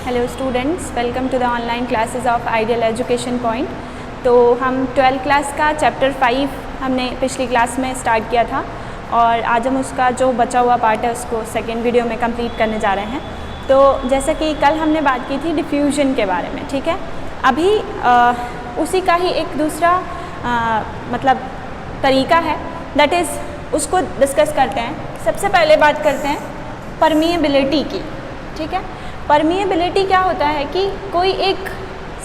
Hello students, welcome to the online classes of ideal education point. तो हम 12th class का chapter 5 हमने पिछली क्लास में स्टार्ट किया था और आज हम उसका जो बचा हुआ पार्ट है उसको सेकेंड वीडियो में कंप्लीट करने जा रहे हैं। तो जैसा कि कल हमने बात की थी डिफ्यूजन के बारे में, ठीक है। अभी उसी का ही एक दूसरा मतलब तरीका है, दैट इज़ उसको डिस्कस करते हैं। सबसे पहले बात करते हैं परमिएबिलिटी की, ठीक है। परमिएबिलिटी क्या होता है कि कोई एक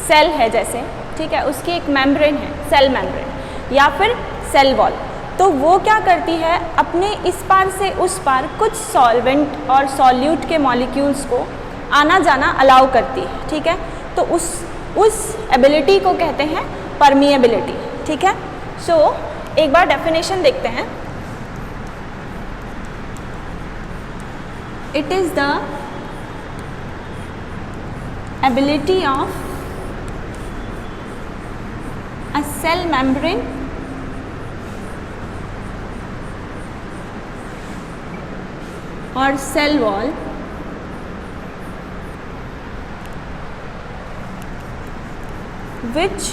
सेल है जैसे, ठीक है, उसकी एक मेम्ब्रेन है, सेल मेम्ब्रेन या फिर सेल वॉल, तो वो क्या करती है अपने इस पार से उस पार कुछ सॉल्वेंट और सॉल्यूट के मॉलिक्यूल्स को आना जाना अलाउ करती है, ठीक है। तो उस एबिलिटी को कहते हैं परमिएबिलिटी, ठीक है। सो एक बार डेफिनेशन देखते हैं। It is the ability of a cell membrane or cell wall which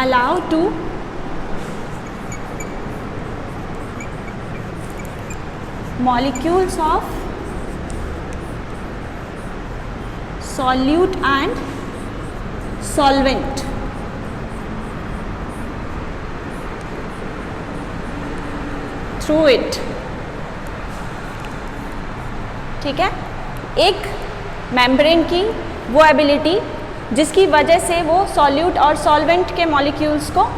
allow to molecules of solute and solvent through it, ठीक है। एक मेम्ब्रेन की वो एबिलिटी जिसकी वजह से वो सॉल्यूट और सॉल्वेंट के मॉलिक्यूल्स को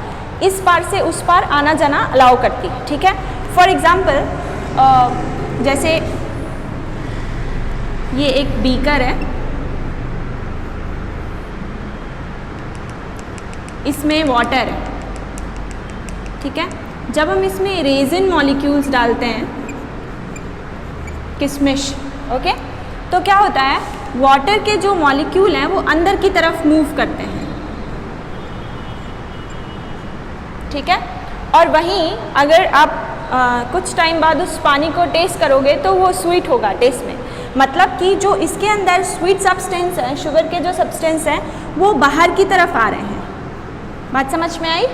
इस पार से उस पार आना जाना अलाउ करती है, ठीक है। फॉर एग्जाम्पल जैसे ये एक बीकर है, इसमें वाटर है, ठीक है। जब हम इसमें रेजिन मॉलिक्यूल्स डालते हैं, किशमिश, ओके, तो क्या होता है, वाटर के जो मॉलिक्यूल हैं वो अंदर की तरफ मूव करते हैं, ठीक है। और वहीं अगर आप कुछ टाइम बाद उस पानी को टेस्ट करोगे तो वो स्वीट होगा टेस्ट में, मतलब कि जो इसके अंदर स्वीट सब्सटेंस है, शुगर के जो सब्सटेंस हैं वो बाहर की तरफ आ रहे हैं। बात समझ में आई?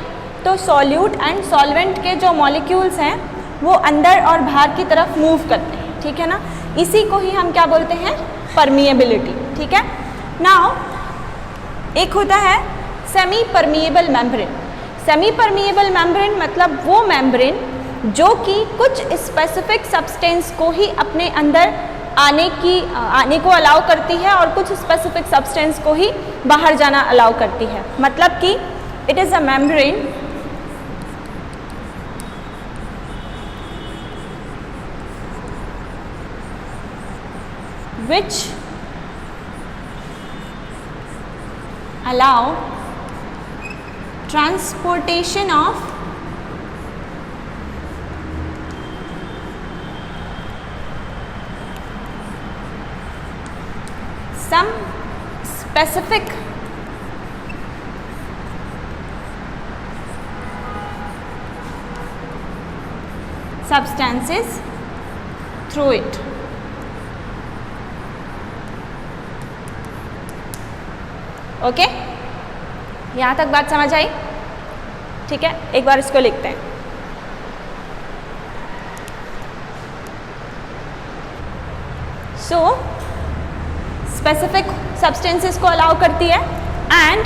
तो सॉल्यूट एंड सॉल्वेंट के जो मॉलिक्यूल्स हैं वो अंदर और बाहर की तरफ मूव करते हैं, ठीक है ना। इसी को ही हम क्या बोलते हैं, परमिएबिलिटी, ठीक है। नाउ एक होता है semi permeable membrane. Semi permeable membrane मतलब वो मेम्ब्रेन जो कि कुछ स्पेसिफिक सब्सटेंस को ही अपने अंदर आने को अलाउ करती है और कुछ स्पेसिफिक सब्सटेंस को ही बाहर जाना अलाउ करती है। मतलब कि it is a membrane which allow transportation of some specific substances through it, okay. यहाँ तक बात समझ आई? ठीक है, एक बार इसको लिखते हैं। सो स्पेसिफिक सब्सटेंसेस को अलाउ करती है and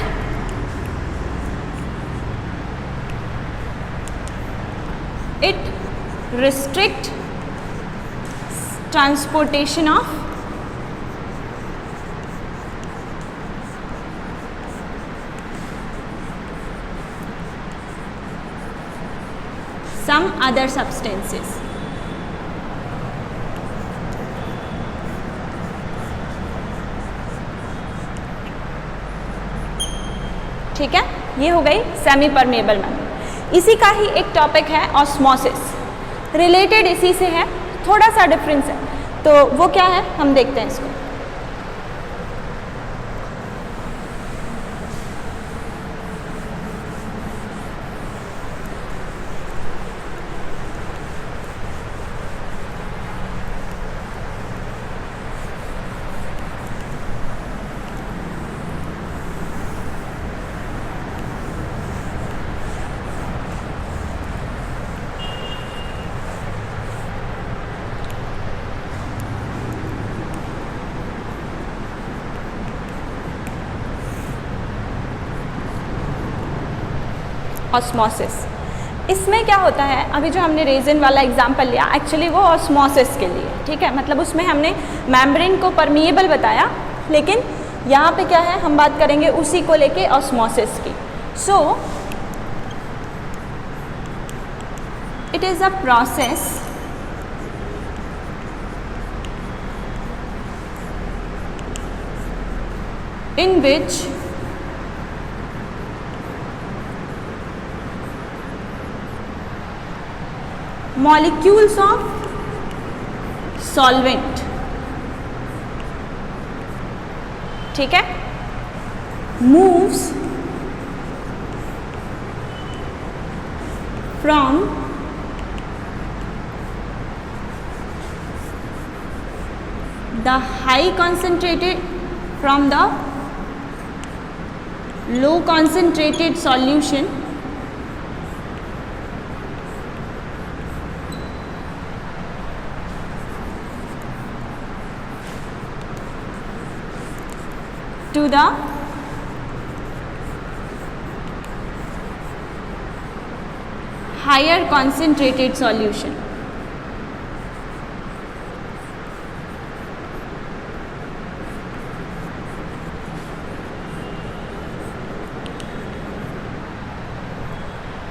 it restrict transportation of some other substances, ठीक है। ये हो गई सेमी परमिएबल मेम्ब्रेन। इसी का ही एक टॉपिक है ऑस्मोसिस, रिलेटेड इसी से है, थोड़ा सा डिफरेंस है। तो वो क्या है हम देखते हैं इसको। ऑस्मोसिस। इसमें क्या होता है, अभी जो हमने रेजिन वाला एग्जाम्पल लिया एक्चुअली वो ऑस्मोसिस के लिए, ठीक है, मतलब उसमें हमने मेम्ब्रेन को परमिएबल बताया, लेकिन यहाँ पे क्या है, हम बात करेंगे उसी को लेके ऑस्मोसिस की। So it is a process in which molecules of solvent, ठीक है, moves from the high concentrated from the low concentrated solution to the higher concentrated solution.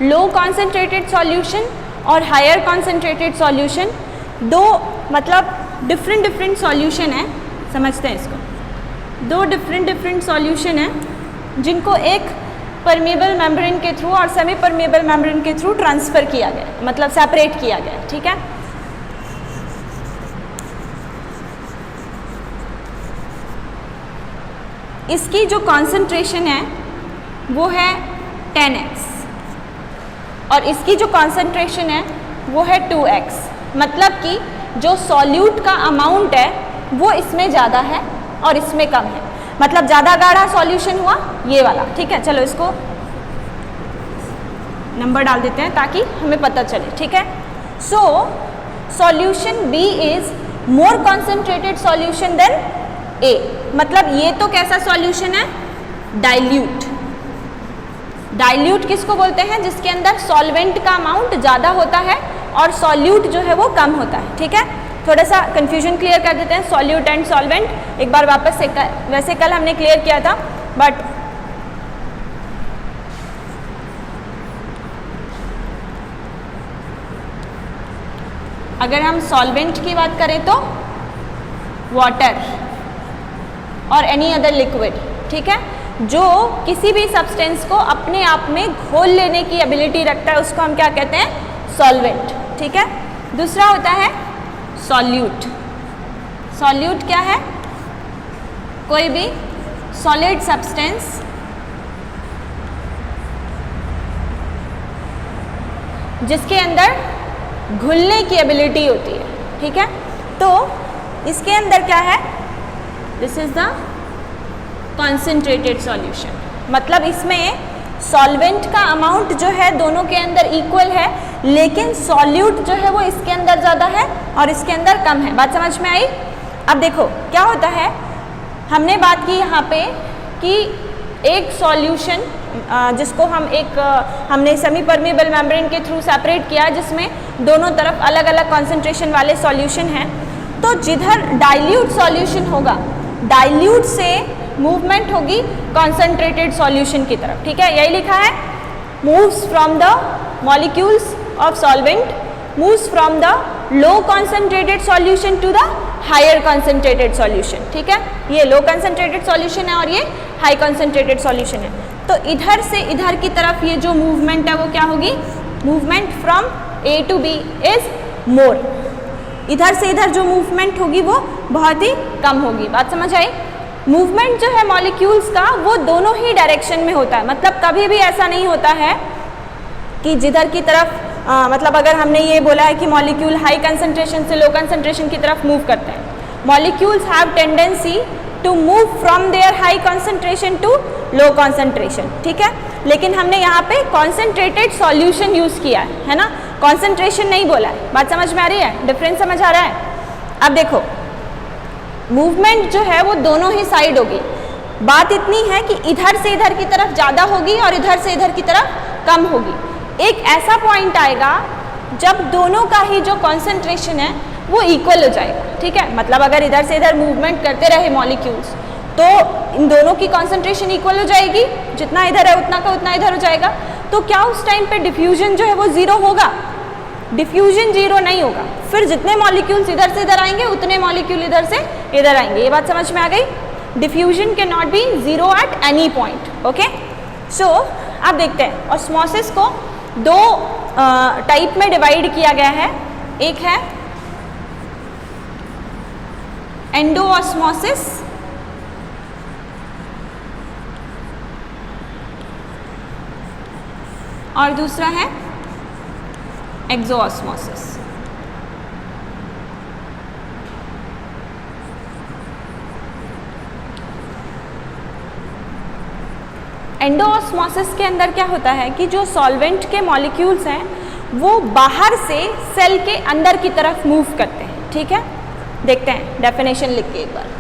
Low concentrated solution और हायर कॉन्सेंट्रेटेड सॉल्यूशन दो मतलब different solution है, समझते हैं इसको, दो डिफरेंट सॉल्यूशन है जिनको एक परमिएबल मेम्ब्रेन के थ्रू और सेमी परमिएबल मेम्ब्रेन के थ्रू ट्रांसफ़र किया गया, मतलब सेपरेट किया गया, ठीक है। इसकी जो कॉन्सेंट्रेशन है वो है 10x और इसकी जो कॉन्सेंट्रेशन है वो है 2x, मतलब कि जो सॉल्यूट का अमाउंट है वो इसमें ज़्यादा है और इसमें कम है, मतलब ज़्यादा गाढ़ा सॉल्यूशन हुआ ये वाला, ठीक है। चलो इसको नंबर डाल देते हैं ताकि हमें पता चले, ठीक है। So solution B is more concentrated solution then A, मतलब ये तो कैसा सॉल्यूशन है, डाइल्यूट। डाइल्यूट किसको बोलते हैं, जिसके अंदर सॉल्वेंट का अमाउंट ज़्यादा होता है और सॉल्यूट जो है वो कम होता है, ठीक है। थोड़ा सा कंफ्यूजन क्लियर कर देते हैं, सॉल्यूट एंड सॉल्वेंट एक बार वापस से वैसे कल हमने क्लियर किया था, बट अगर हम सॉल्वेंट की बात करें तो वाटर और एनी अदर लिक्विड, ठीक है, जो किसी भी सब्सटेंस को अपने आप में घोल लेने की एबिलिटी रखता है उसको हम क्या कहते हैं, सॉल्वेंट, ठीक है। दूसरा होता है सॉल्यूट। सॉल्यूट क्या है, कोई भी सॉलिड सब्सटेंस जिसके अंदर घुलने की एबिलिटी होती है, ठीक है। तो इसके अंदर क्या है, this is the concentrated solution, मतलब इसमें सॉल्वेंट का अमाउंट जो है दोनों के अंदर इक्वल है, लेकिन सॉल्यूट जो है वो इसके अंदर ज़्यादा है और इसके अंदर कम है। बात समझ में आई। अब देखो क्या होता है, हमने बात की यहाँ पे कि एक सॉल्यूशन जिसको हमने सेमी परमिएबल मेम्ब्रेन के थ्रू सेपरेट किया, जिसमें दोनों तरफ अलग अलग कॉन्सेंट्रेशन वाले सॉल्यूशन हैं, तो जिधर डाइल्यूट सॉल्यूशन होगा, डाइल्यूट से मूवमेंट होगी कॉन्सेंट्रेटेड सॉल्यूशन की तरफ, ठीक है, यही लिखा है, moves from the molecules of solvent moves from the low concentrated solution to the higher concentrated solution, ठीक है। ये लो कॉन्सेंट्रेटेड सॉल्यूशन है और ये हाई कॉन्सेंट्रेटेड सॉल्यूशन है। तो इधर से इधर की तरफ ये जो मूवमेंट है वो क्या होगी, movement from A to B is more. इधर से इधर जो मूवमेंट होगी वो बहुत ही कम होगी। बात समझ आई। मूवमेंट जो है मॉलिक्यूल्स का वो दोनों ही डायरेक्शन में होता है, मतलब कभी भी ऐसा नहीं होता है कि जिधर की तरफ मतलब अगर हमने ये बोला है कि मॉलिक्यूल हाई कंसंट्रेशन से लो कंसंट्रेशन की तरफ मूव करते हैं, molecules have tendency to move from their high concentration to low concentration, ठीक है। लेकिन हमने यहाँ पे कॉन्सेंट्रेटेड सॉल्यूशन यूज़ किया है ना, कॉन्सेंट्रेशन नहीं बोला है। बात समझ में आ रही है, डिफरेंस समझ आ रहा है। अब देखो मूवमेंट जो है वो दोनों ही साइड होगी। बात इतनी है कि इधर से इधर की तरफ ज़्यादा होगी और इधर से इधर की तरफ कम होगी। एक ऐसा पॉइंट आएगा जब दोनों का ही जो कॉन्सेंट्रेशन है वो इक्वल हो जाएगा, ठीक है। मतलब अगर इधर से इधर मूवमेंट करते रहे मॉलिक्यूल्स तो इन दोनों की कॉन्सेंट्रेशन इक्वल हो जाएगी, जितना इधर है उतना का उतना इधर हो जाएगा। तो क्या उस टाइम पे डिफ्यूजन जो है वो ज़ीरो होगा? डिफ्यूजन जीरो नहीं होगा। फिर जितने मॉलिक्यूल्स इधर से इधर आएंगे उतने मॉलिक्यूल इधर से इधर आएंगे। ये बात समझ में आ गई? Diffusion can not be zero at any point. Okay, so अब देखते हैं ऑस्मोसिस को दो टाइप में डिवाइड किया गया है। एक है एंडोऑस्मोसिस और दूसरा है एक्सोऑस्मोसिस। एंडोऑस्मोसिस के अंदर क्या होता है कि जो सॉल्वेंट के मॉलिक्यूल्स हैं वो बाहर से सेल के अंदर की तरफ मूव करते हैं, ठीक है। देखते हैं डेफिनेशन लिख के एक बार।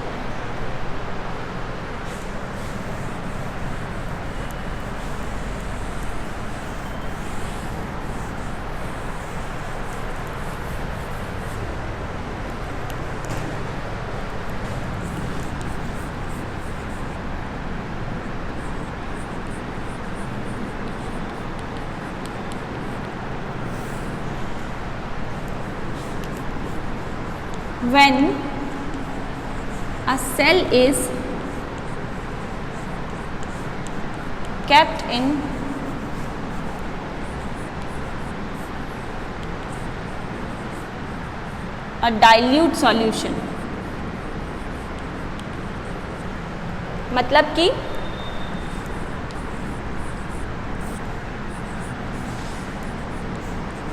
When a cell is kept in a dilute solution, मतलब कि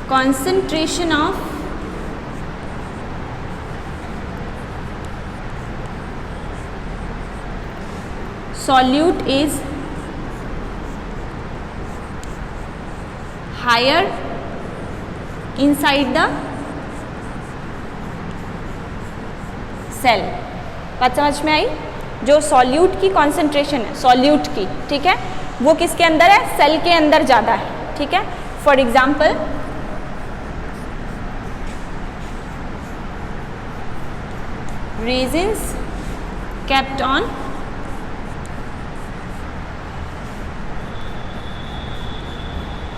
concentration of solute is higher inside the cell। बात समझ में आई? जो सॉल्यूट की कॉन्सेंट्रेशन है सॉल्यूट की, ठीक है, वो किसके अंदर है? सेल के अंदर ज़्यादा है, ठीक है। For example resins kept on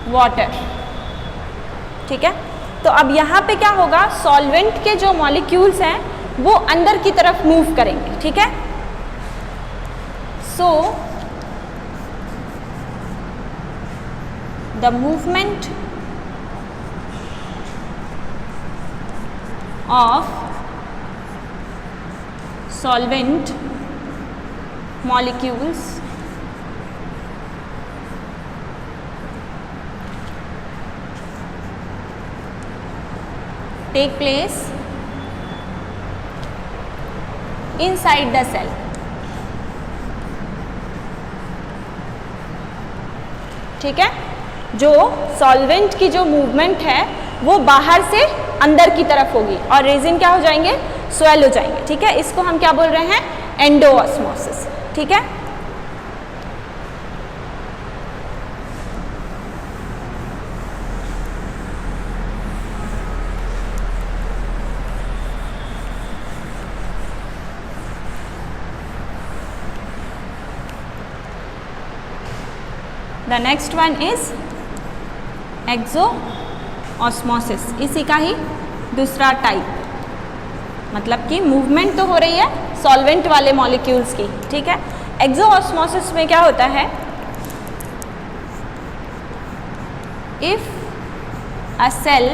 water, ठीक है। तो अब यहाँ पे क्या होगा? सॉल्वेंट के जो मॉलिक्यूल्स हैं वो अंदर की तरफ मूव करेंगे, ठीक है। So the movement of solvent molecules take place inside the cell, ठीक है। जो सॉल्वेंट की जो मूवमेंट है वो बाहर से अंदर की तरफ होगी और रेजिन क्या हो जाएंगे? स्वेल हो जाएंगे, ठीक है। इसको हम क्या बोल रहे हैं? एंडोऑस्मोसिस, ठीक है। The next one is exosmosis. इसी का ही दूसरा टाइप, मतलब कि मूवमेंट तो हो रही है सॉल्वेंट वाले मॉलिक्यूल्स की, ठीक है। एक्सोऑस्मोसिस में क्या होता है? If a cell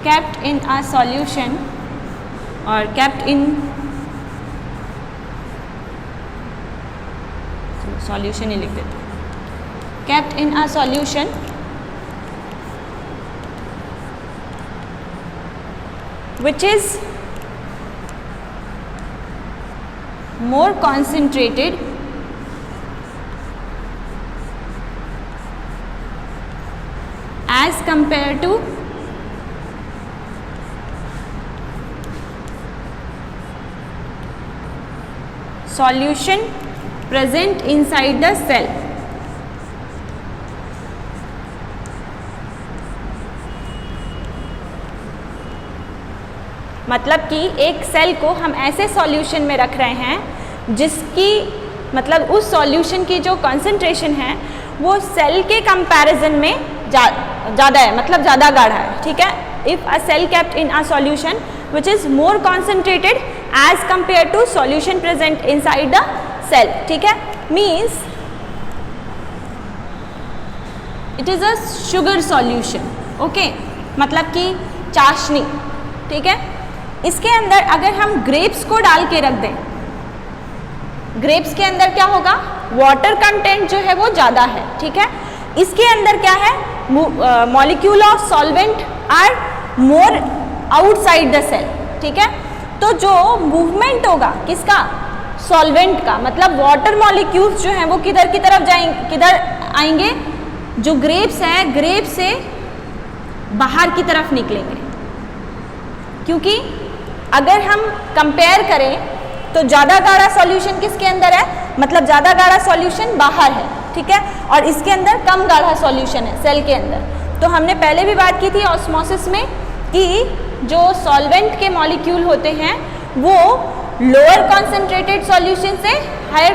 kept in a solution or kept in solution ही लिख देते हैं, kept in a solution which is more concentrated as compared to solution present inside the cell। मतलब कि एक सेल को हम ऐसे सॉल्यूशन में रख रहे हैं जिसकी मतलब उस सॉल्यूशन की जो कंसंट्रेशन है वो सेल के कंपैरिजन में ज़्यादा है, मतलब ज़्यादा गाढ़ा है, ठीक है। If a cell kept in a solution which is more concentrated as compare to solution present inside the cell, ठीक है, means it is a sugar solution, okay, मतलब कि चाशनी, ठीक है। इसके अंदर अगर हम ग्रेप्स को डाल के रख दें, ग्रेप्स के अंदर क्या होगा, वाटर कंटेंट जो है वो ज़्यादा है, ठीक है। इसके अंदर क्या है, molecule of solvent are more outside the cell, ठीक है। तो जो मूवमेंट होगा किसका, सॉल्वेंट का, मतलब वाटर मॉलिक्यूल्स जो हैं वो किधर की तरफ जाएंगे, किधर आएंगे, जो ग्रेप्स हैं ग्रेप से बाहर की तरफ निकलेंगे, क्योंकि अगर हम कंपेयर करें तो ज़्यादा गाढ़ा सॉल्यूशन किसके अंदर है, मतलब ज़्यादा गाढ़ा सॉल्यूशन बाहर है, ठीक है, और इसके अंदर कम गाढ़ा सॉल्यूशन है सेल के अंदर। तो हमने पहले भी बात की थी ऑस्मोसिस में कि जो सॉल्वेंट के मॉलिक्यूल होते हैं वो लोअर कॉन्सेंट्रेटेड सॉल्यूशन से हायर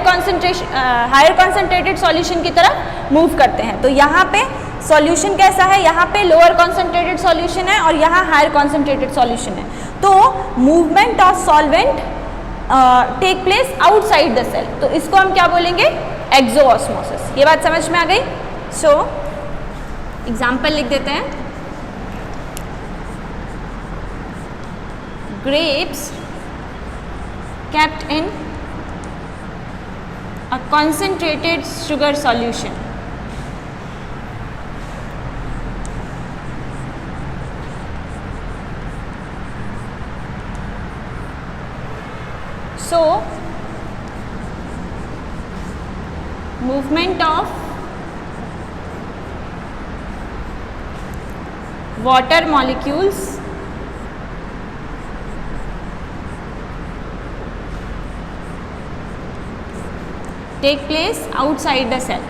कॉन्सेंट्रेटेड सॉल्यूशन की तरफ मूव करते हैं। तो यहाँ पे सॉल्यूशन कैसा है, यहाँ पे लोअर कॉन्सेंट्रेटेड सॉल्यूशन है और यहाँ हायर कॉन्सेंट्रेटेड सॉल्यूशन है। तो movement of solvent take place outside the cell, तो इसको हम क्या बोलेंगे, एक्सोऑस्मोसिस। ये बात समझ में आ गई। सो एग्जाम्पल लिख देते हैं, grapes kept in a concentrated sugar solution. So, movement of water molecules take place outside the cell.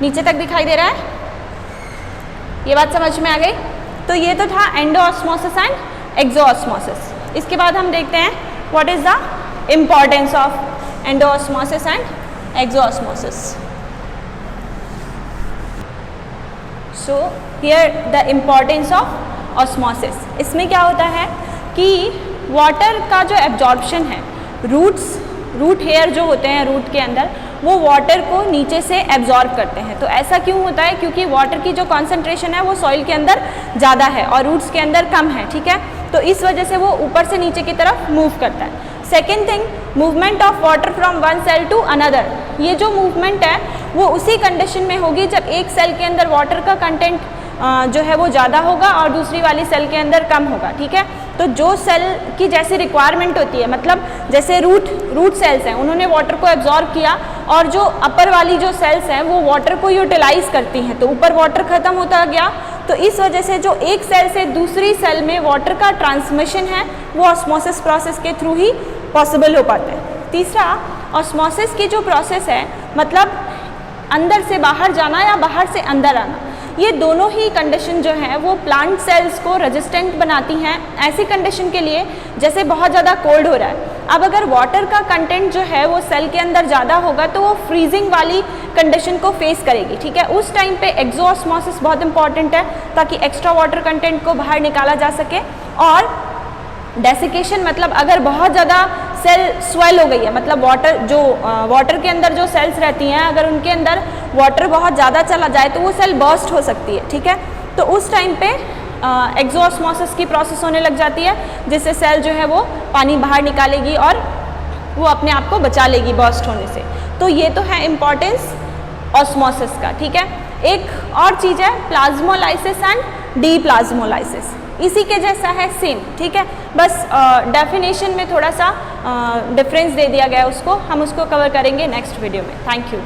नीचे तक दिखाई दे रहा है, ये बात समझ में आ गई। तो ये तो था एंडोऑस्मोसिस एंड एक्सोऑस्मोसिस। इसके बाद हम देखते हैं what is the importance of endosmosis and exosmosis. So here the importance of osmosis, इसमें क्या होता है कि वाटर का जो एब्जॉर्प्शन है, रूट हेयर जो होते हैं रूट के अंदर, वो वाटर को नीचे से एब्जॉर्ब करते हैं। तो ऐसा क्यों होता है, क्योंकि वाटर की जो कॉन्सेंट्रेशन है वो सॉइल के अंदर ज़्यादा है और रूट्स के अंदर कम है, ठीक है। तो इस वजह से वो ऊपर से नीचे की तरफ मूव करता है। Second thing, movement of water from one cell to another. ये जो मूवमेंट है वो उसी कंडीशन में होगी जब एक सेल के अंदर वाटर का कंटेंट जो है वो ज़्यादा होगा और दूसरी वाली सेल के अंदर कम होगा, ठीक है। तो जो सेल की जैसी रिक्वायरमेंट होती है, मतलब जैसे रूट सेल्स हैं, उन्होंने वाटर को एब्जॉर्ब किया और जो अपर वाली जो सेल्स हैं वो वाटर को यूटिलाइज करती हैं, तो ऊपर वाटर ख़त्म होता गया। तो इस वजह से जो एक सेल से दूसरी सेल में वाटर का ट्रांसमिशन है वो ऑस्मोसिस प्रोसेस के थ्रू ही पॉसिबल हो पाता है। तीसरा, ऑस्मोसिस की जो प्रोसेस है, मतलब अंदर से बाहर जाना या बाहर से अंदर आना, ये दोनों ही कंडीशन जो है वो प्लांट सेल्स को रेजिस्टेंट बनाती हैं ऐसी कंडीशन के लिए जैसे बहुत ज़्यादा कोल्ड हो रहा है। अब अगर वाटर का कंटेंट जो है वो सेल के अंदर ज़्यादा होगा तो वो फ्रीजिंग वाली कंडीशन को फेस करेगी, ठीक है। उस टाइम पे एक्सोऑस्मोसिस बहुत इंपॉर्टेंट है ताकि एक्स्ट्रा वाटर कंटेंट को बाहर निकाला जा सके। और डेसिकेशन, मतलब अगर बहुत ज़्यादा सेल स्वेल हो गई है, मतलब वाटर के अंदर जो सेल्स रहती हैं अगर उनके अंदर वाटर बहुत ज़्यादा चला जाए तो वो सेल बर्स्ट हो सकती है, ठीक है। तो उस टाइम पे एक्सोऑस्मोसिस की प्रोसेस होने लग जाती है जिससे सेल जो है वो पानी बाहर निकालेगी और वो अपने आप को बचा लेगी बर्स्ट होने से। तो ये तो है इम्पॉर्टेंस ऑस्मोसिस का, ठीक है। एक और चीज़ है प्लाज्मोलाइसिस एंड डीप्लाज्मोलाइसिस, इसी के जैसा है सेम, ठीक है। बस डेफिनेशन में थोड़ा सा डिफरेंस दे दिया गया है उसको, हम उसको कवर करेंगे नेक्स्ट वीडियो में। Thank you.